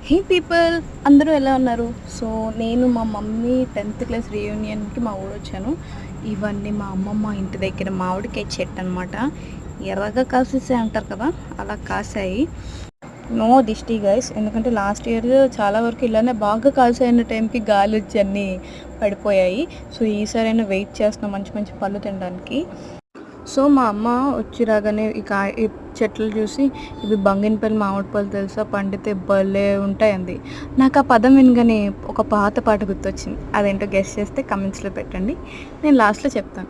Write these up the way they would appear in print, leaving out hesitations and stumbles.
హే people, అందరూ ఎలా ఉన్నారు? సో నేను మా మమ్మీ 10th క్లాస్ రీయూనియన్కి మా ఊరు వచ్చాను. ఇవన్నీ మా అమ్మమ్మ ఇంటి దగ్గర మామిడికాయ చెట్టు అనమాట. ఎర్రగా కాసేసాయి అంటారు కదా, అలా కాసాయి. నో దిష్టి గైస్, ఎందుకంటే లాస్ట్ ఇయర్ చాలా వరకు ఇలానే బాగా కాసాయిన టైంకి గాలి వచ్చి అన్నీ పడిపోయాయి. సో ఈసారైనా వెయిట్ చేస్తున్నాం మంచి మంచి పళ్ళు తినడానికి. సో మా అమ్మ వచ్చి రాగానే ఈ చెట్లు చూసి, ఇవి బంగినపల్లి మామిడి పళ్ళు తెలుసా, పండితే భలే ఉంటాయండి. నాకు ఆ పదం వినగానే ఒక పాత పాట గుర్తొచ్చింది. అదేంటో గెస్ట్ చేస్తే కమెంట్స్లో పెట్టండి, నేను లాస్ట్లో చెప్తాను.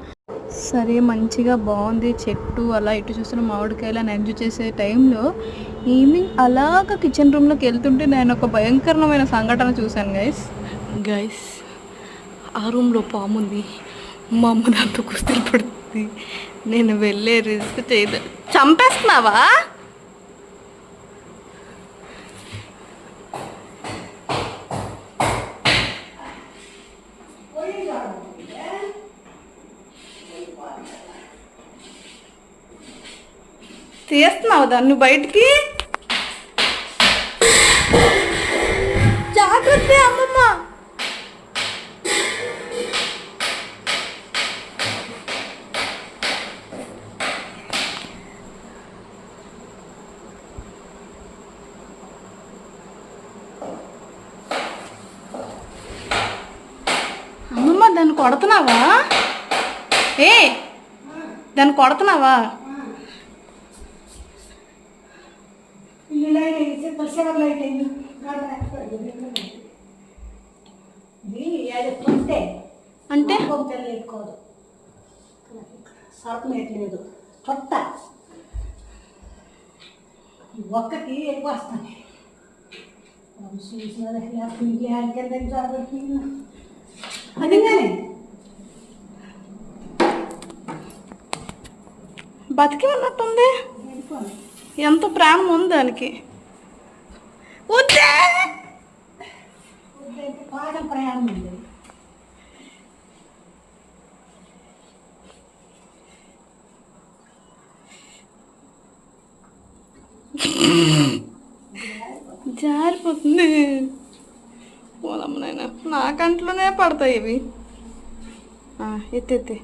సరే, మంచిగా బాగుంది చెట్టు. అలా ఇటు చూస్తున్న మామిడికాయలు అని ఎంజాయ్ చేసే టైంలో ఈవినింగ్ అలాగా కిచెన్ రూమ్లోకి వెళ్తుంటే నేను ఒక భయంకరమైన సంఘటన చూశాను గైస్. ఆ రూమ్లో పాము ఉంది. మా అమ్మ దాంతో కుస్తీలు పడుతుంది. నేను వెళ్ళే రిస్క్ చేయదు. చంపేస్తున్నావా? తీస్తున్నావు దాన్ని బయటికి? జాగ్రత్త అమ్మమ్మ. అమ్మమ్మ, దాన్ని కొడుతున్నావా? దాన్ని కొడుతున్నావా? అంటే సరపలేదు కొత్త ఒక్కటి ఎక్కువ వస్తాయి. అది బతికి ఉన్నట్టుంది. ఎంత ప్రాణం ఉంది దానికి. పాదం ప్రయాణం ఉంది. జారిపోతుంది. పోదమ్మ నాయన, నా కంట్లోనే పడతాయి ఇవి. ఎత్తి